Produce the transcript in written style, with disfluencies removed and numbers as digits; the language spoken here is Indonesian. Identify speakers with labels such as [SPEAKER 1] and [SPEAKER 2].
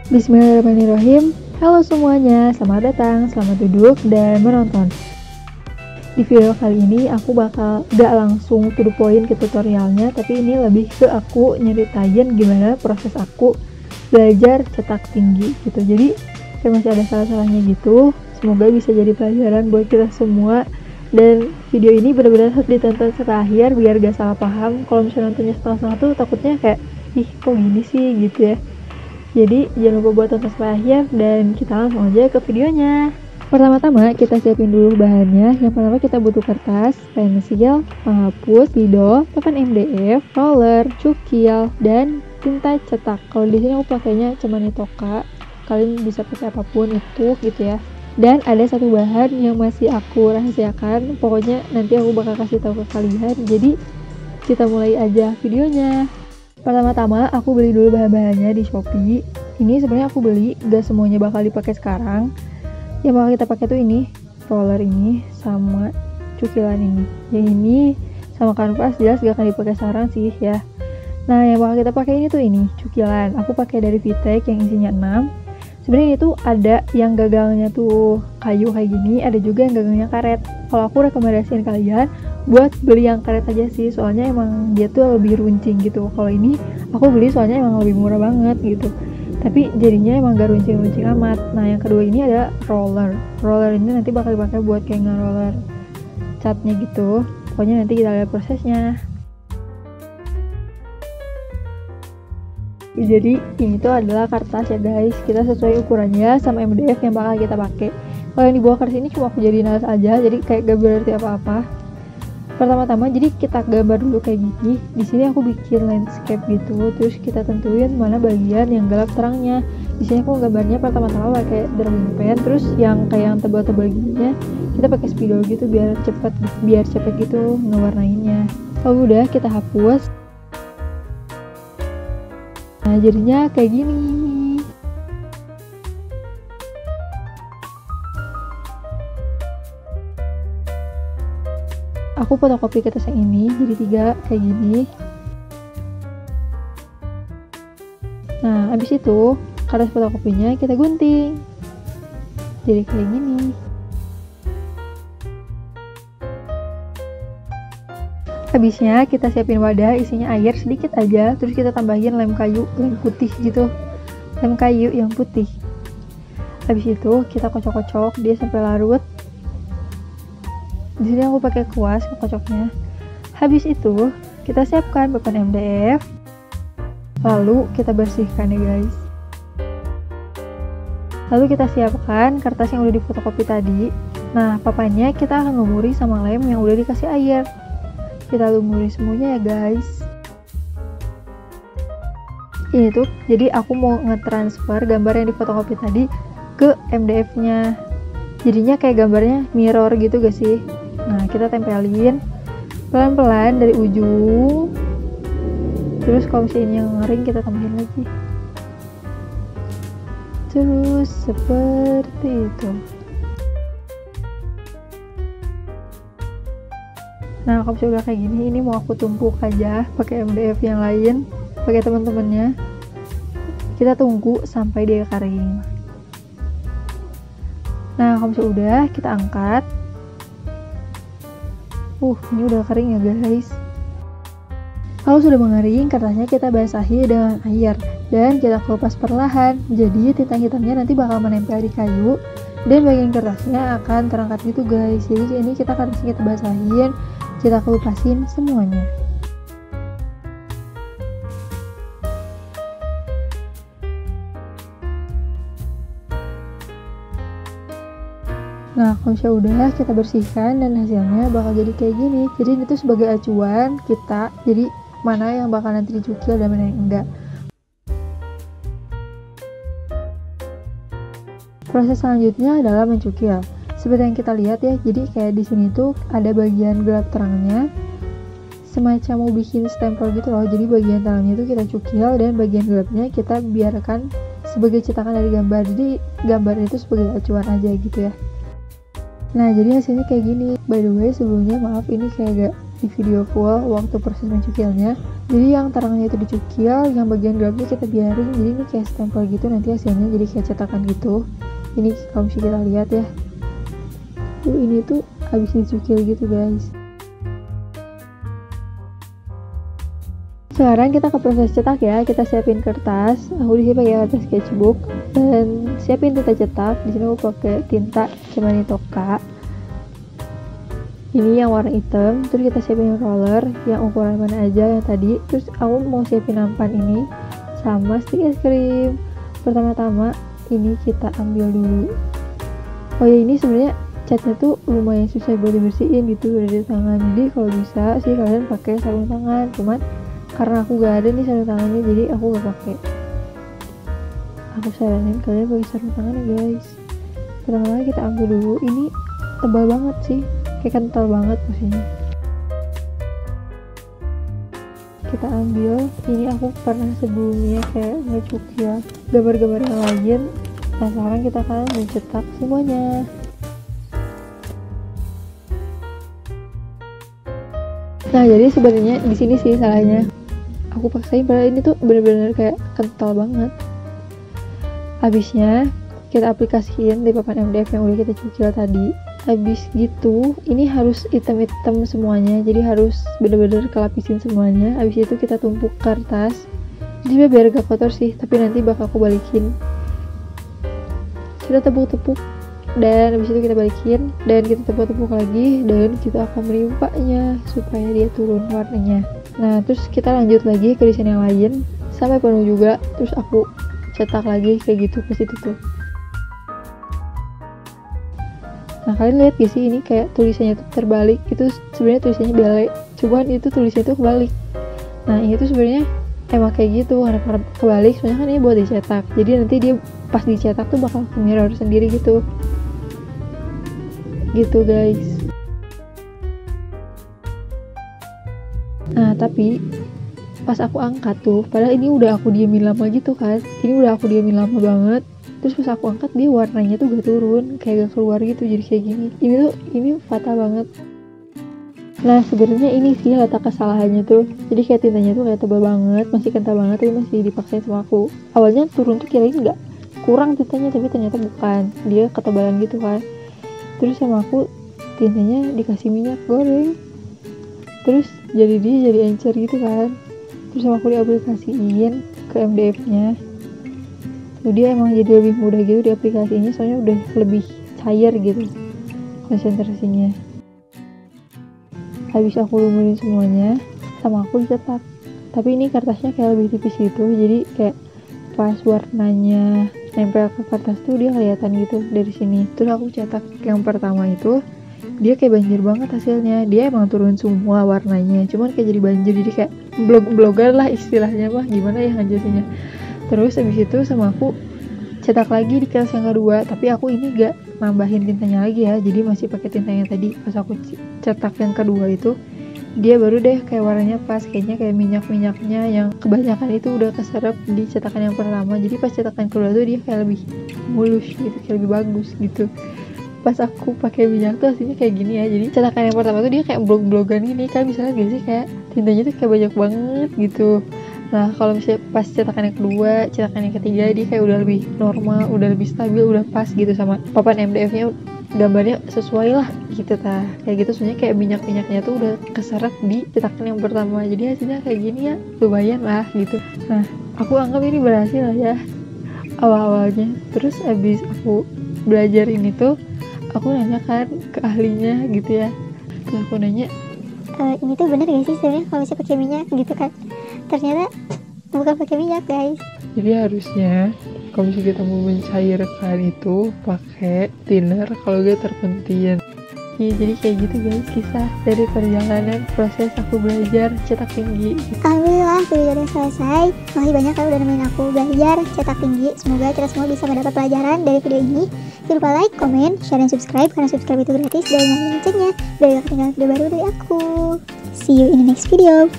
[SPEAKER 1] Bismillahirrahmanirrahim. Halo semuanya, selamat datang, selamat duduk dan menonton. Di video kali ini aku bakal gak langsung to the point ke tutorialnya, tapi ini lebih ke aku nyeritain gimana proses aku belajar cetak tinggi gitu. Jadi kayak masih ada salah-salahnya gitu. Semoga bisa jadi pelajaran buat kita semua. Dan video ini benar-benar harus ditonton sampai akhir biar gak salah paham. Kalau misalnya nontonnya setengah-setengah tuh takutnya kayak ih kok gini sih gitu ya. Jadi jangan lupa buat tonton sampai akhir dan kita langsung aja ke videonya. Pertama-tama kita siapin dulu bahannya. Yang pertama kita butuh kertas, pensil, penghapus, spidol, papan MDF, roller, cukil, dan tinta cetak. Kalau di sini aku pakainya cuma Nitoka. Kalian bisa pakai apapun itu gitu ya. Dan ada satu bahan yang masih aku rahasiakan. Pokoknya nanti aku bakal kasih tahu ke kalian. Jadi kita mulai aja videonya. Pertama-tama aku beli dulu bahan-bahannya di Shopee. Ini sebenarnya aku beli, gak semuanya bakal dipakai sekarang. Yang bakal kita pakai tuh ini, roller ini sama cukilan ini. Yang ini sama kanvas jelas gak akan dipakai sekarang sih ya. Nah, yang bakal kita pakai ini tuh ini, cukilan. Aku pakai dari Vitek yang isinya 6. Sebenarnya itu ada yang gagalnya tuh kayu kayak gini, ada juga yang gagalnya karet. Kalau aku rekomendasiin kalian buat beli yang karet aja sih, soalnya emang dia tuh lebih runcing gitu. Kalau ini aku beli soalnya emang lebih murah banget gitu, tapi jadinya emang gak runcing-runcing amat. Nah yang kedua ini ada roller. Roller ini nanti bakal dipakai buat kayak nge-roller catnya gitu. Pokoknya nanti kita lihat prosesnya. Jadi ini tuh adalah kertas ya guys, kita sesuai ukurannya sama MDF yang bakal kita pakai. Kalau yang dibawa kertas ini cuma aku jadiin alas aja, jadi kayak gak berarti apa-apa. Pertama-tama jadi kita gambar dulu kayak gini. Di sini aku bikin landscape gitu, terus kita tentuin mana bagian yang gelap terangnya. Di sini aku gambarnya pertama-tama pakai drawing pen, terus yang kayak yang tebal-tebal gininya kita pakai spidol gitu biar cepet gitu ngewarnainnya. Kalau udah kita hapus. Nah jadinya kayak gini. Aku fotokopi kertas yang ini jadi 3 kayak gini. Nah habis itu kertas fotokopinya kita gunting jadi kayak gini. Habisnya kita siapin wadah isinya air sedikit aja, terus kita tambahin lem kayu, lem putih gitu, lem kayu yang putih. Habis itu kita kocok-kocok dia sampai larut. Di sini aku pakai kuas kocoknya. Habis itu kita siapkan papan MDF, lalu kita bersihkan ya guys. Lalu kita siapkan kertas yang udah difotokopi tadi. Nah papannya kita akan lumuri sama lem yang udah dikasih air. Kita lumuri semuanya ya guys. Ini tuh jadi aku mau ngetransfer gambar yang difotokopi tadi ke MDF nya, jadinya kayak gambarnya mirror gitu gak sih. Nah kita tempelin pelan-pelan dari ujung, terus kalau misalnya ngering kita tambahin lagi, terus seperti itu. Nah kalau sudah kayak gini, ini mau aku tumpuk aja pakai MDF yang lain, pakai teman-temannya. Kita tunggu sampai dia kering. Nah kalau sudah kita angkat. Ini udah kering ya guys. Kalau sudah mengering, kertasnya kita basahi dengan air dan kita kelupas perlahan. Jadi tinta hitamnya nanti bakal menempel di kayu dan bagian kertasnya akan terangkat gitu guys. Jadi ini kita kertasnya kita basahin, kita kelupasin semuanya. Nah kalau udah kita bersihkan dan hasilnya bakal jadi kayak gini. Jadi itu sebagai acuan kita, jadi mana yang bakal nanti dicukil dan mana yang enggak. Proses selanjutnya adalah mencukil. Seperti yang kita lihat ya, jadi kayak di sini tuh ada bagian gelap terangnya, semacam mau bikin stempel gitu loh. Jadi bagian terangnya itu kita cukil dan bagian gelapnya kita biarkan sebagai cetakan dari gambar. Jadi gambar itu sebagai acuan aja gitu ya. Nah jadi hasilnya kayak gini. By the way sebelumnya maaf ini kayak agak di video full waktu proses mencukilnya. Jadi yang terangnya itu dicukil, yang bagian gelapnya kita biarin. Jadi ini kayak stempel gitu nanti hasilnya, jadi kayak cetakan gitu. Ini kalau misalnya kita lihat ya, ini tuh habis dicukil gitu guys. Sekarang kita ke proses cetak ya. Kita siapin kertas. Aku di sini pakai kertas sketchbook dan siapin tinta cetak. Di sini aku pakai tinta Manitoka. Ini yang warna hitam. Terus kita siapin roller yang ukuran mana aja yang tadi. Terus aku mau siapin nampan ini sama stik es krim. Pertama-tama ini kita ambil dulu. Oh ya, ini sebenarnya catnya tuh lumayan susah buat dibersihin gitu dari tangan. Jadi kalau bisa sih kalian pakai sarung tangan. Cuman karena aku gak ada nih sarung tangannya, jadi aku gak pakai. Aku saranin kalian pakai sarung tangan ya guys. Pertama kita ambil dulu. Ini tebal banget sih, kayak kental banget maksudnya. Kita ambil. Ini aku pernah sebelumnya kayak ngecukil gambar-gambar yang lain. Nah sekarang kita akan mencetak semuanya. Nah jadi sebenarnya di sini sih salahnya. Aku paksain padahal ini tuh bener-bener kayak kental banget. Habisnya kita aplikasiin di papan MDF yang udah kita cukil tadi. Habis gitu ini harus hitam-hitam semuanya, jadi harus bener-bener kelapisin semuanya. Habis itu kita tumpuk kertas. Jadi biar gak kotor sih, tapi nanti bakal aku balikin. Kita tepuk-tepuk dan habis itu kita balikin dan kita tepuk-tepuk lagi dan kita akan menimpanya supaya dia turun warnanya. Nah terus kita lanjut lagi ke desain yang lain sampai penuh juga. Terus aku cetak lagi kayak gitu ke situ tuh. Nah kalian lihat gak sih ini kayak tulisannya tuh terbalik. Itu sebenarnya tulisannya balik, cuman itu tulisannya tuh kebalik. Nah ini tuh sebenarnya emang kayak gitu karena kebalik, soalnya kan ini buat dicetak. Jadi nanti dia pas dicetak tuh bakal ke mirror sendiri gitu guys. Nah tapi pas aku angkat tuh, padahal ini udah aku diamin lama gitu kan, ini udah aku diamin lama banget. Terus pas aku angkat dia warnanya tuh gak turun, kayak gak keluar gitu, jadi kayak gini. Ini fatal banget. Nah sebenarnya ini sih letak kesalahannya tuh. Jadi kayak tintanya tuh kayak tebal banget, masih kental banget, tapi masih dipaksain sama aku. Awalnya turun tuh kirain gak kurang tintanya, tapi ternyata bukan, dia ketebalan gitu kan. Terus sama aku tintanya dikasih minyak goreng, terus jadi encer gitu kan. Terus sama aku diaplikasiin ke MDF nya tuh, dia emang jadi lebih mudah gitu diaplikasinya, soalnya udah lebih cair gitu konsentrasinya. Habis aku lumurin semuanya sama aku dicetak, tapi ini kertasnya kayak lebih tipis gitu, jadi kayak pas warnanya nempel ke kertas tuh dia kelihatan gitu dari sini. Terus aku cetak yang pertama itu dia kayak banjir banget hasilnya. Dia emang turun semua warnanya, cuman kayak jadi banjir, jadi kayak blog-blogan lah istilahnya mah, gimana ya ngejelasinnya. Terus habis itu sama aku cetak lagi di kelas yang kedua, tapi aku ini gak nambahin tintanya lagi ya, jadi masih pakai tinta yang tadi. Pas aku cetak yang kedua itu dia baru deh kayak warnanya pas, kayaknya kayak minyak-minyaknya yang kebanyakan itu udah keserap di cetakan yang pertama. Jadi pas cetakan kedua tuh dia kayak lebih mulus gitu, kayak lebih bagus gitu. Pas aku pakai minyak tuh hasilnya kayak gini ya. Jadi cetakan yang pertama tuh dia kayak blog-blogan gini kan, misalnya gak sih kayak tintanya tuh kayak banyak banget gitu. Nah kalau misalnya pas cetakan yang kedua, cetakan yang ketiga dia kayak udah lebih normal, udah lebih stabil, udah pas gitu sama papan MDF-nya, gambarnya sesuai lah gitu tah. Kayak gitu, soalnya kayak minyak-minyaknya tuh udah keserap di cetakan yang pertama. Jadi hasilnya kayak gini ya, lumayan lah gitu. Nah aku anggap ini berhasil lah ya awal-awalnya. Terus abis aku belajar ini tuh aku nanya kan ke ahlinya gitu ya. Terus aku nanya,
[SPEAKER 2] ini tuh bener gak sih sebenarnya kalau bisa pakai minyak gitu kan? Ternyata bukan pakai minyak guys.
[SPEAKER 3] Jadi harusnya kalau misalnya kita mau mencairkan itu pakai thinner kalau gak terpentin.
[SPEAKER 1] ya, jadi kayak gitu guys kisah dari perjalanan proses aku belajar cetak tinggi.
[SPEAKER 2] Alhamdulillah videonya selesai. Makasih banyak kalau udah nemenin aku belajar cetak tinggi. Semoga kita semua bisa mendapat pelajaran dari video ini. Jangan lupa like, comment, share, dan subscribe, karena subscribe itu gratis dan nyalain loncengnya biar gak ketinggalan video baru dari aku. See you in the next video.